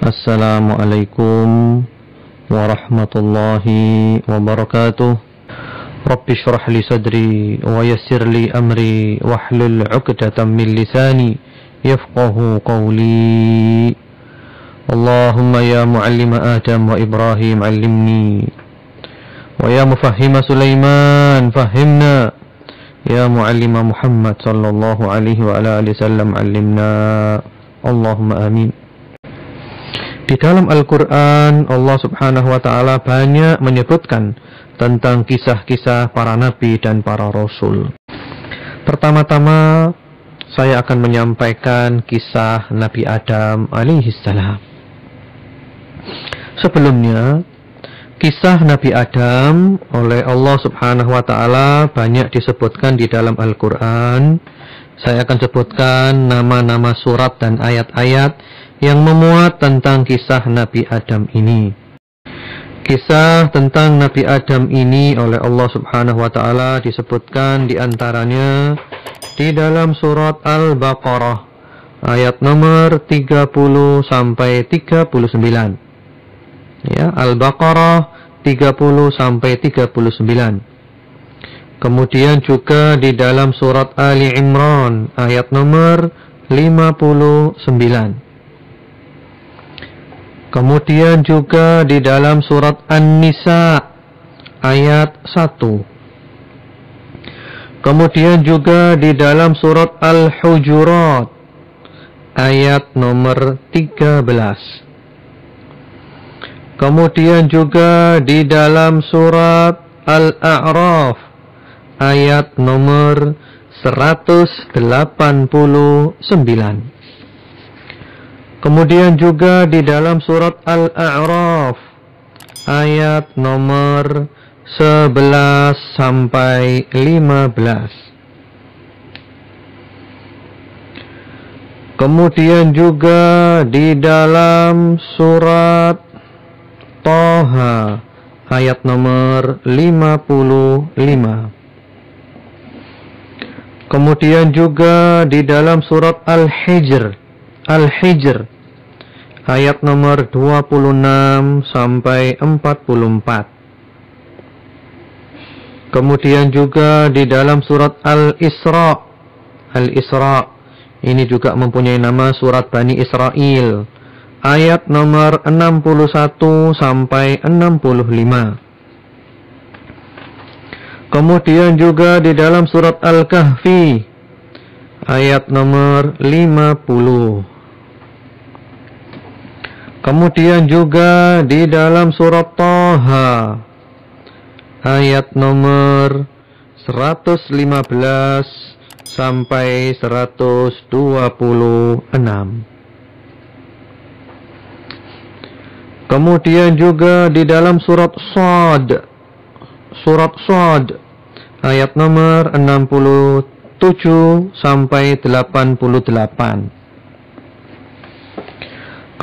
Assalamualaikum warahmatullahi wabarakatuh. Rabbi shrah li sadri wa yassir li amri wahlul 'uqdatam min lisani yafqahu qawli. Allahumma ya muallima Adam wa Ibrahim 'allimni wa ya mufahhima Sulaiman fahhimna. Ya muallima Muhammad sallallahu alaihi wa ala alihi wasallam 'allimna. Allahumma amin. Di dalam Al-Quran, Allah subhanahu wa ta'ala banyak menyebutkan tentang kisah-kisah para nabi dan para rasul. Pertama-tama, saya akan menyampaikan kisah Nabi Adam alaihissalam. Sebelumnya, kisah Nabi Adam oleh Allah subhanahu wa ta'ala banyak disebutkan di dalam Al-Quran. Saya akan sebutkan nama-nama surat dan ayat-ayat yang memuat tentang kisah Nabi Adam ini. Kisah tentang Nabi Adam ini oleh Allah subhanahu wa ta'ala disebutkan diantaranya di dalam surat Al-Baqarah ayat nomor 30 sampai 39. Ya, Al-Baqarah 30 sampai 39. Kemudian juga di dalam surat Ali Imran ayat nomor 59. Kemudian juga di dalam surat An-Nisa ayat 1. Kemudian juga di dalam surat Al-Hujurat ayat nomor 13. Kemudian juga di dalam surat Al-A'raf ayat nomor 189. Kemudian juga di dalam surat Al-A'raf ayat nomor 11 sampai 15. Kemudian juga di dalam surat Thaha ayat nomor 55. Kemudian juga di dalam surat Al-Hijr ayat nomor 26 sampai 44. Kemudian juga di dalam surat Al-Isra ini juga mempunyai nama surat Bani Israel ayat nomor 61 sampai 65. Kemudian juga di dalam surat Al-Kahfi ayat nomor 50. Kemudian juga di dalam surat Thaha ayat nomor 115 sampai 126. Kemudian juga di dalam surat Shad ayat nomor 67 sampai 88.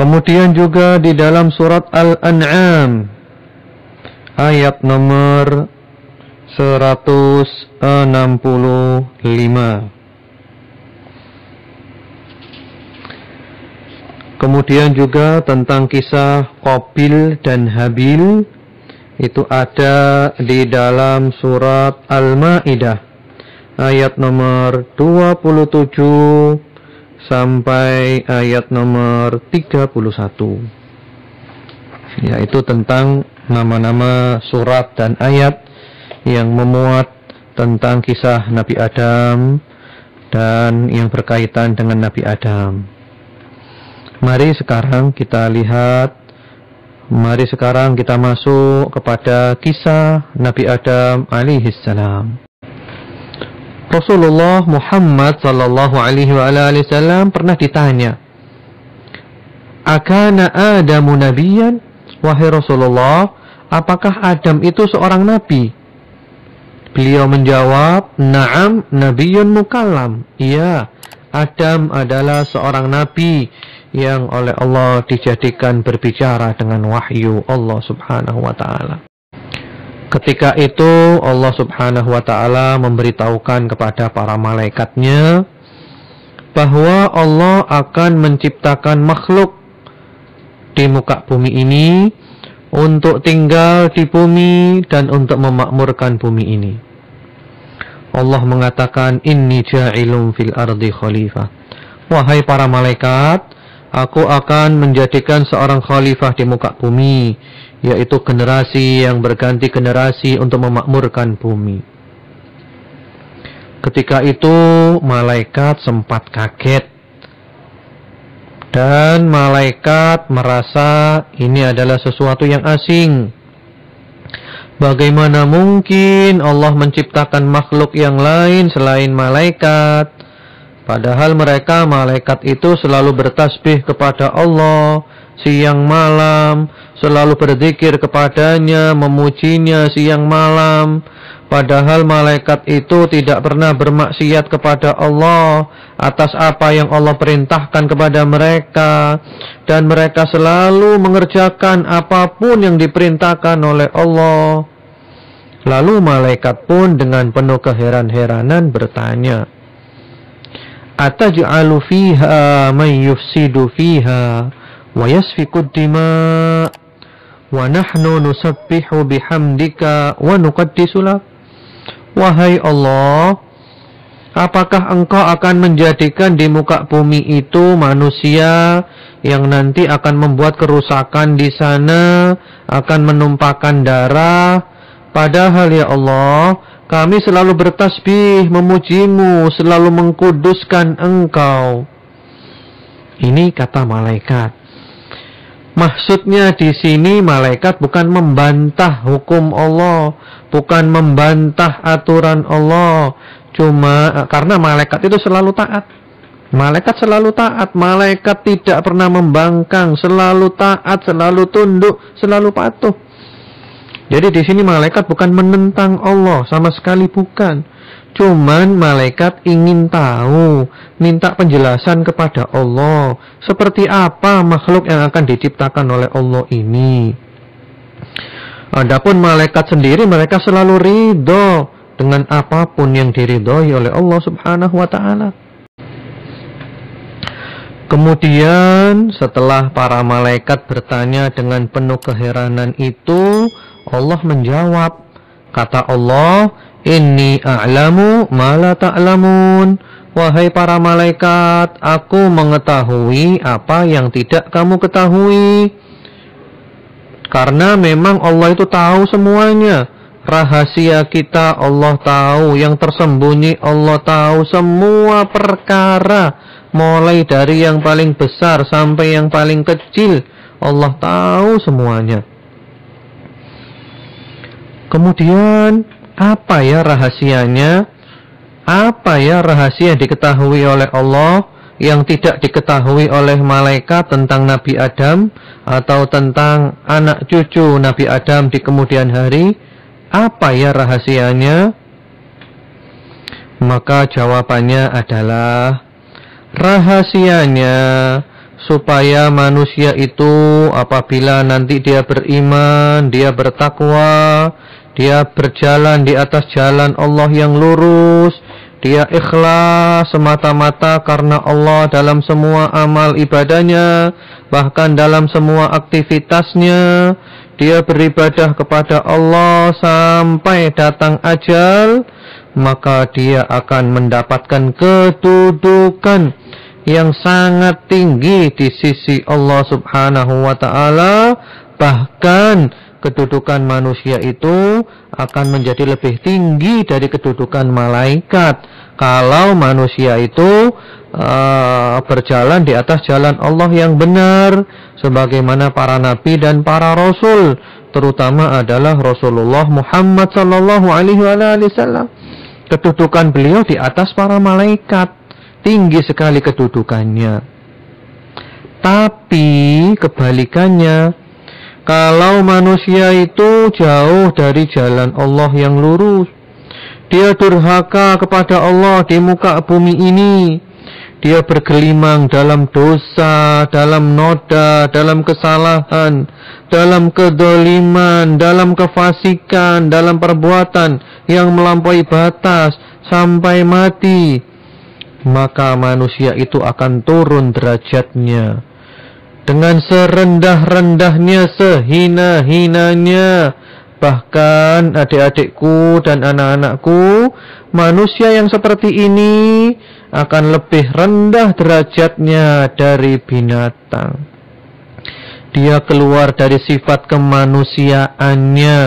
Kemudian juga di dalam surat Al-An'am ayat nomor 165. Kemudian juga tentang kisah Qabil dan Habil itu ada di dalam surat Al-Maidah ayat nomor 27 sampai ayat nomor 31. Yaitu tentang nama-nama surat dan ayat yang memuat tentang kisah Nabi Adam dan yang berkaitan dengan Nabi Adam. Mari sekarang kita masuk kepada kisah Nabi Adam alaihissalam. Rasulullah Muhammad sallallahu alaihi wa alihi wasallam pernah ditanya, "Akana Adamu nabiyyan?" Wahai Rasulullah, apakah Adam itu seorang nabi? Beliau menjawab, "Na'am, nabiyyun mukallam." Iya, Adam adalah seorang nabi yang oleh Allah dijadikan berbicara dengan wahyu Allah subhanahu wa ta'ala. Ketika itu Allah subhanahu wa ta'ala memberitahukan kepada para malaikatnya bahwa Allah akan menciptakan makhluk di muka bumi ini, untuk tinggal di bumi dan untuk memakmurkan bumi ini. Allah mengatakan, inni ja'ilun fil ardi khalifah. Wahai para malaikat, aku akan menjadikan seorang khalifah di muka bumi, yaitu generasi yang berganti generasi untuk memakmurkan bumi. Ketika itu malaikat sempat kaget. Dan malaikat merasa ini adalah sesuatu yang asing. Bagaimana mungkin Allah menciptakan makhluk yang lain selain malaikat? Padahal mereka malaikat itu selalu bertasbih kepada Allah siang malam, selalu berzikir kepadanya, memujinya siang malam. Padahal malaikat itu tidak pernah bermaksiat kepada Allah atas apa yang Allah perintahkan kepada mereka. Dan mereka selalu mengerjakan apapun yang diperintahkan oleh Allah. Lalu malaikat pun dengan penuh keheran-heranan bertanya, Ataj'alu fiha man yufsidu fiha wa yasfikud dima' wa nahnu nusabbihu bihamdika wa nuqaddisu lak. Wahai Allah, apakah engkau akan menjadikan di muka bumi itu manusia yang nanti akan membuat kerusakan di sana, akan menumpahkan darah? Padahal ya Allah, kami selalu bertasbih, memujimu, selalu mengkuduskan engkau. Ini kata malaikat. Maksudnya di sini malaikat bukan membantah hukum Allah, bukan membantah aturan Allah. Cuma karena malaikat itu selalu taat. Malaikat selalu taat, malaikat tidak pernah membangkang, selalu taat, selalu tunduk, selalu patuh. Jadi di sini malaikat bukan menentang Allah, sama sekali bukan. Cuman malaikat ingin tahu, minta penjelasan kepada Allah, seperti apa makhluk yang akan diciptakan oleh Allah ini. Adapun malaikat sendiri, mereka selalu ridho dengan apapun yang diridhoi oleh Allah Subhanahu wa ta'ala. Kemudian setelah para malaikat bertanya dengan penuh keheranan itu, Allah menjawab. Kata Allah, Inni a'lamu ma la ta'lamun. Wahai para malaikat, aku mengetahui apa yang tidak kamu ketahui. Karena memang Allah itu tahu semuanya. Rahasia kita Allah tahu, yang tersembunyi Allah tahu, semua perkara, mulai dari yang paling besar sampai yang paling kecil, Allah tahu semuanya. Kemudian apa ya rahasianya? Apa ya rahasia yang diketahui oleh Allah yang tidak diketahui oleh malaikat tentang Nabi Adam atau tentang anak cucu Nabi Adam di kemudian hari? Apa ya rahasianya? Maka jawabannya adalah rahasianya supaya manusia itu apabila nanti dia beriman, dia bertakwa, dia berjalan di atas jalan Allah yang lurus, dia ikhlas semata-mata karena Allah dalam semua amal ibadahnya, bahkan dalam semua aktivitasnya, dia beribadah kepada Allah sampai datang ajal, maka dia akan mendapatkan kedudukan yang sangat tinggi di sisi Allah Subhanahu wa ta'ala. Bahkan kedudukan manusia itu akan menjadi lebih tinggi dari kedudukan malaikat kalau manusia itu berjalan di atas jalan Allah yang benar, sebagaimana para nabi dan para rasul, terutama adalah Rasulullah Muhammad sallallahu alaihi wasallam. Kedudukan beliau di atas para malaikat, tinggi sekali kedudukannya. Tapi kebalikannya, kalau manusia itu jauh dari jalan Allah yang lurus, dia durhaka kepada Allah di muka bumi ini, dia bergelimang dalam dosa, dalam noda, dalam kesalahan, dalam kedoliman, dalam kefasikan, dalam perbuatan yang melampaui batas sampai mati, maka manusia itu akan turun derajatnya. dengan serendah-rendahnya, sehina-hinanya. Bahkan adik-adikku dan anak-anakku, manusia yang seperti ini akan lebih rendah derajatnya dari binatang. Dia keluar dari sifat kemanusiaannya.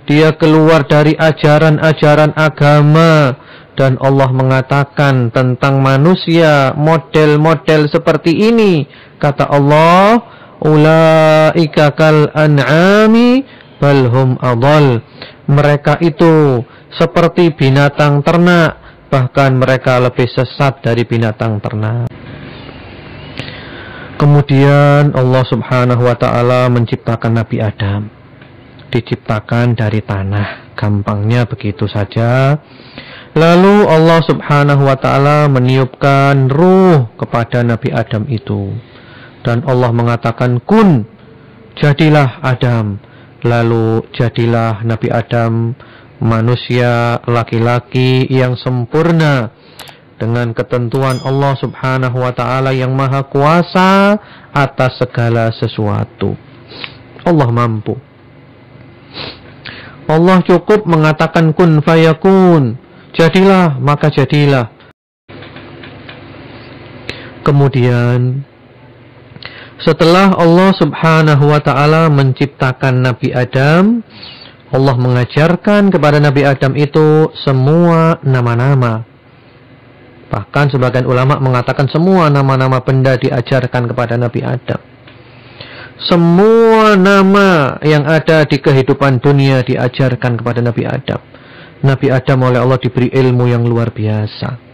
Dia keluar dari ajaran-ajaran agama. Dan Allah mengatakan tentang manusia model-model seperti ini. Kata Allah, ulaika kal an'ami balhum adall. Mereka itu seperti binatang ternak, bahkan mereka lebih sesat dari binatang ternak. Kemudian Allah Subhanahu wa ta'ala menciptakan Nabi Adam. Diciptakan dari tanah, gampangnya begitu saja. Lalu Allah Subhanahu wa ta'ala meniupkan ruh kepada Nabi Adam itu. Dan Allah mengatakan, kun, jadilah Adam. Lalu jadilah Nabi Adam, manusia laki-laki yang sempurna, dengan ketentuan Allah Subhanahu wa ta'ala yang maha kuasa atas segala sesuatu. Allah mampu. Allah cukup mengatakan kun fayakun, jadilah maka jadilah. Kemudian setelah Allah Subhanahu wa ta'ala menciptakan Nabi Adam, Allah mengajarkan kepada Nabi Adam itu semua nama-nama. Bahkan sebagian ulama mengatakan semua nama-nama benda diajarkan kepada Nabi Adam. Semua nama yang ada di kehidupan dunia diajarkan kepada Nabi Adam. Nabi Adam oleh Allah diberi ilmu yang luar biasa.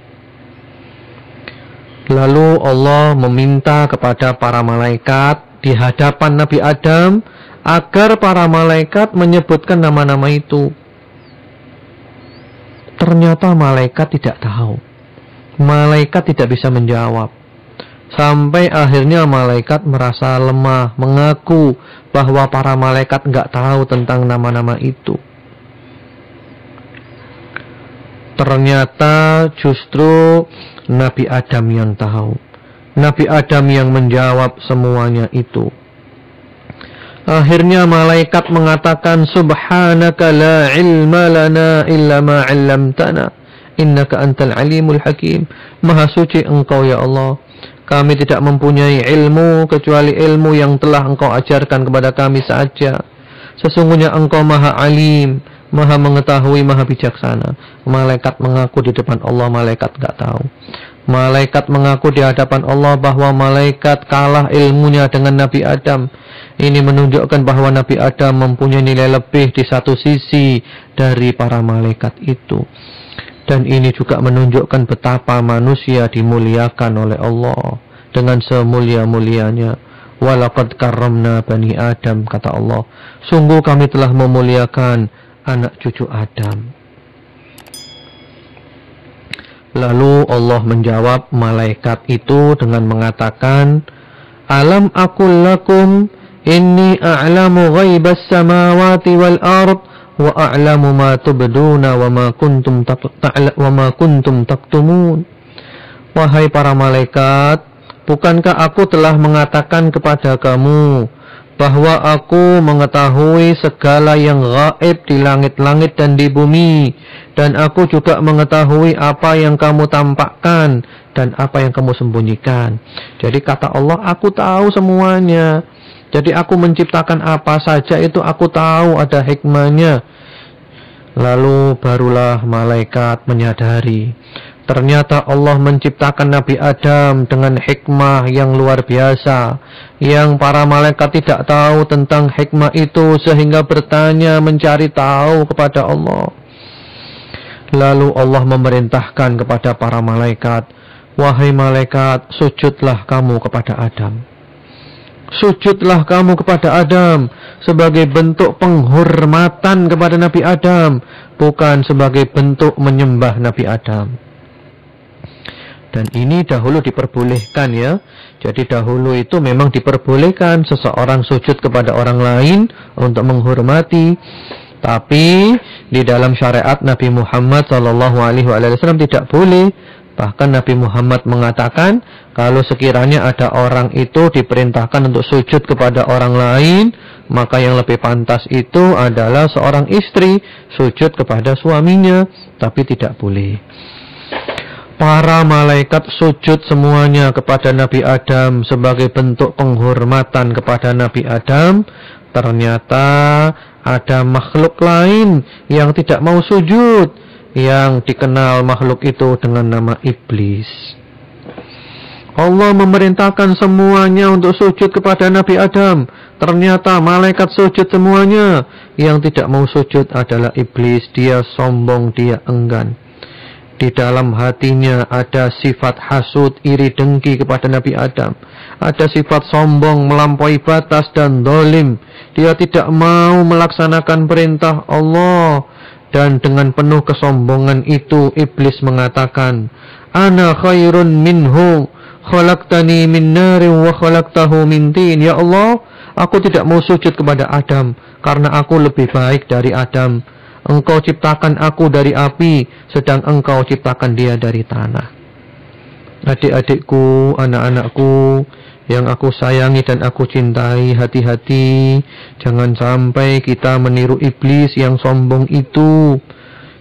Lalu Allah meminta kepada para malaikat di hadapan Nabi Adam agar para malaikat menyebutkan nama-nama itu. Ternyata malaikat tidak tahu. Malaikat tidak bisa menjawab. Sampai akhirnya malaikat merasa lemah, mengaku bahwa para malaikat nggak tahu tentang nama-nama itu. Ternyata justru Nabi Adam yang tahu. Nabi Adam yang menjawab semuanya itu. Akhirnya malaikat mengatakan, subhanaka la ilma lana illa ma 'allamtana innaka antal alimul hakim. Maha suci engkau ya Allah, kami tidak mempunyai ilmu kecuali ilmu yang telah engkau ajarkan kepada kami saja. Sesungguhnya engkau maha alim, maha mengetahui, maha bijaksana. Malaikat mengaku di depan Allah, malaikat enggak tahu. Malaikat mengaku di hadapan Allah bahwa malaikat kalah ilmunya dengan Nabi Adam. Ini menunjukkan bahwa Nabi Adam mempunyai nilai lebih di satu sisi dari para malaikat itu. Dan ini juga menunjukkan betapa manusia dimuliakan oleh Allah dengan semulia-mulianya. Walaqad karramna bani Adam, kata Allah. Sungguh kami telah memuliakan anak cucu Adam. Lalu Allah menjawab malaikat itu dengan mengatakan, alam aqul lakum inni a'lamu ghaibas samawati wal ard wa a'lamu ma tubduna wa ma kuntum taktumun. Wahai para malaikat, bukankah aku telah mengatakan kepada kamu bahwa aku mengetahui segala yang gaib di langit-langit dan di bumi, dan aku juga mengetahui apa yang kamu tampakkan dan apa yang kamu sembunyikan. Jadi kata Allah, aku tahu semuanya. Jadi aku menciptakan apa saja itu aku tahu, ada hikmahnya. Lalu barulah malaikat menyadari, ternyata Allah menciptakan Nabi Adam dengan hikmah yang luar biasa, yang para malaikat tidak tahu tentang hikmah itu, sehingga bertanya mencari tahu kepada Allah. Lalu Allah memerintahkan kepada para malaikat, wahai malaikat, sujudlah kamu kepada Adam. Sujudlah kamu kepada Adam sebagai bentuk penghormatan kepada Nabi Adam, bukan sebagai bentuk menyembah Nabi Adam. Dan ini dahulu diperbolehkan ya. Jadi dahulu itu memang diperbolehkan seseorang sujud kepada orang lain untuk menghormati. Tapi di dalam syariat Nabi Muhammad SAW tidak boleh. Bahkan Nabi Muhammad mengatakan, kalau sekiranya ada orang itu diperintahkan untuk sujud kepada orang lain, maka yang lebih pantas itu adalah seorang istri sujud kepada suaminya, tapi tidak boleh. Para malaikat sujud semuanya kepada Nabi Adam sebagai bentuk penghormatan kepada Nabi Adam. Ternyata ada makhluk lain yang tidak mau sujud, yang dikenal makhluk itu dengan nama iblis. Allah memerintahkan semuanya untuk sujud kepada Nabi Adam. Ternyata malaikat sujud semuanya. Yang tidak mau sujud adalah iblis. Dia sombong, dia enggan. Di dalam hatinya ada sifat hasud, iri dengki kepada Nabi Adam. Ada sifat sombong, melampaui batas dan zalim. Dia tidak mau melaksanakan perintah Allah. Dan dengan penuh kesombongan itu iblis mengatakan, Ana khairun minhu, khalaqtani min narin wa khalaqtahu min tin. Ya Allah, aku tidak mau sujud kepada Adam karena aku lebih baik dari Adam. Engkau ciptakan aku dari api, sedang engkau ciptakan dia dari tanah. Adik-adikku, anak-anakku yang aku sayangi dan aku cintai, hati-hati. Jangan sampai kita meniru iblis yang sombong itu.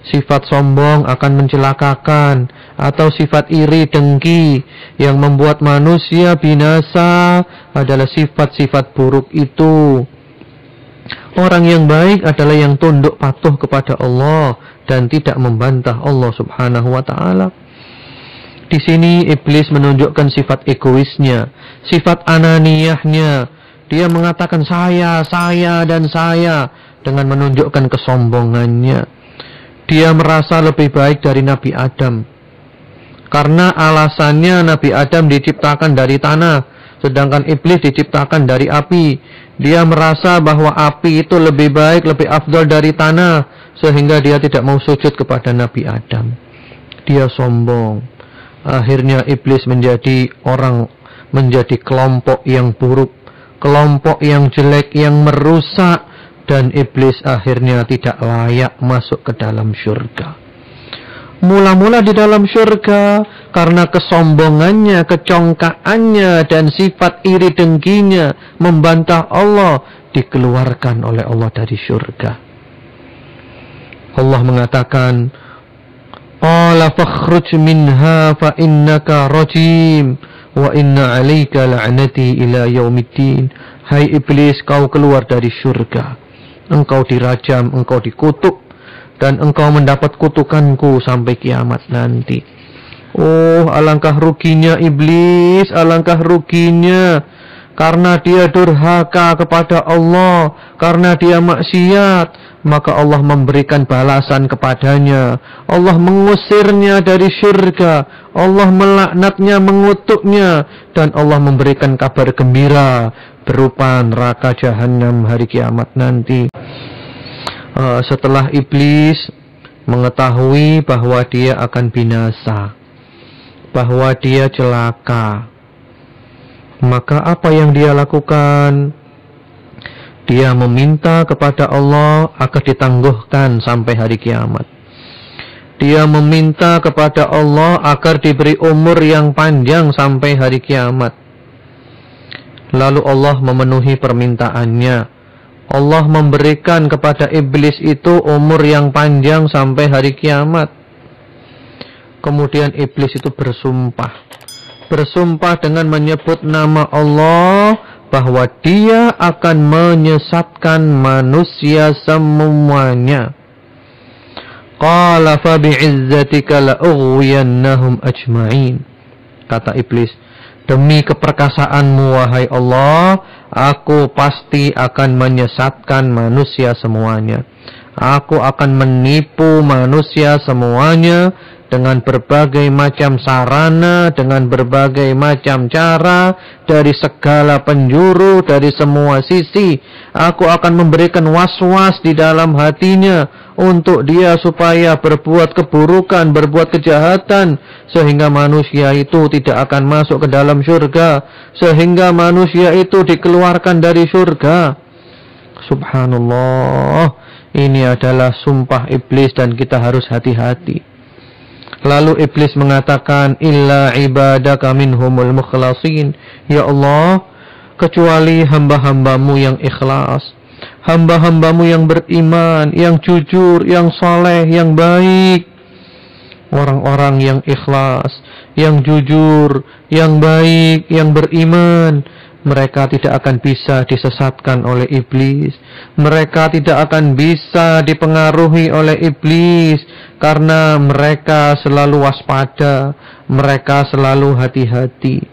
Sifat sombong akan mencelakakan, atau sifat iri dengki yang membuat manusia binasa adalah sifat-sifat buruk itu. Orang yang baik adalah yang tunduk patuh kepada Allah dan tidak membantah Allah Subhanahu wa ta'ala. Di sini iblis menunjukkan sifat egoisnya, sifat ananiyahnya. Dia mengatakan saya dan saya dengan menunjukkan kesombongannya. Dia merasa lebih baik dari Nabi Adam. Karena alasannya Nabi Adam diciptakan dari tanah, sedangkan iblis diciptakan dari api. Dia merasa bahwa api itu lebih baik, lebih afdal dari tanah, sehingga dia tidak mau sujud kepada Nabi Adam. Dia sombong. Akhirnya iblis menjadi kelompok yang buruk, kelompok yang jelek, yang merusak, dan iblis akhirnya tidak layak masuk ke dalam syurga. Mula-mula di dalam syurga, karena kesombongannya, kecongkaannya, dan sifat iri dengkinya membantah Allah, dikeluarkan oleh Allah dari syurga. Allah mengatakan, Qala fakhruj minha fa innaka rajim wa inna alaika la'nati ila yaumiddin. Hai iblis, kau keluar dari syurga. Engkau dirajam, engkau dikutuk, dan engkau mendapat kutukanku sampai kiamat nanti. Oh, alangkah ruginya iblis, alangkah ruginya. Karena dia durhaka kepada Allah, karena dia maksiat, maka Allah memberikan balasan kepadanya. Allah mengusirnya dari syurga, Allah melaknatnya, mengutuknya, dan Allah memberikan kabar gembira berupa neraka jahanam hari kiamat nanti. Setelah iblis mengetahui bahwa dia akan binasa, bahwa dia celaka, maka apa yang dia lakukan? Dia meminta kepada Allah agar ditangguhkan sampai hari kiamat. Dia meminta kepada Allah agar diberi umur yang panjang sampai hari kiamat. Lalu Allah memenuhi permintaannya. Allah memberikan kepada iblis itu umur yang panjang sampai hari kiamat. Kemudian iblis itu bersumpah dengan menyebut nama Allah, bahwa dia akan menyesatkan manusia semuanya. Qala fa bi'izzatika la'ughwiyannahum ajma'in. Kata iblis, demi keperkasaanmu wahai Allah, aku pasti akan menyesatkan manusia semuanya. Aku akan menipu manusia semuanya dengan berbagai macam sarana, dengan berbagai macam cara, dari segala penjuru, dari semua sisi. Aku akan memberikan was-was di dalam hatinya untuk dia supaya berbuat keburukan, berbuat kejahatan, sehingga manusia itu tidak akan masuk ke dalam surga, sehingga manusia itu dikeluarkan dari surga. Subhanallah, ini adalah sumpah iblis dan kita harus hati-hati. Lalu iblis mengatakan, illa ibadaka minhumul mukhlasin. Ya Allah, kecuali hamba-hambamu yang ikhlas, hamba-hambamu yang beriman, yang jujur, yang saleh, yang baik. Orang-orang yang ikhlas, yang jujur, yang baik, yang beriman, mereka tidak akan bisa disesatkan oleh iblis. Mereka tidak akan bisa dipengaruhi oleh iblis, karena mereka selalu waspada, mereka selalu hati-hati.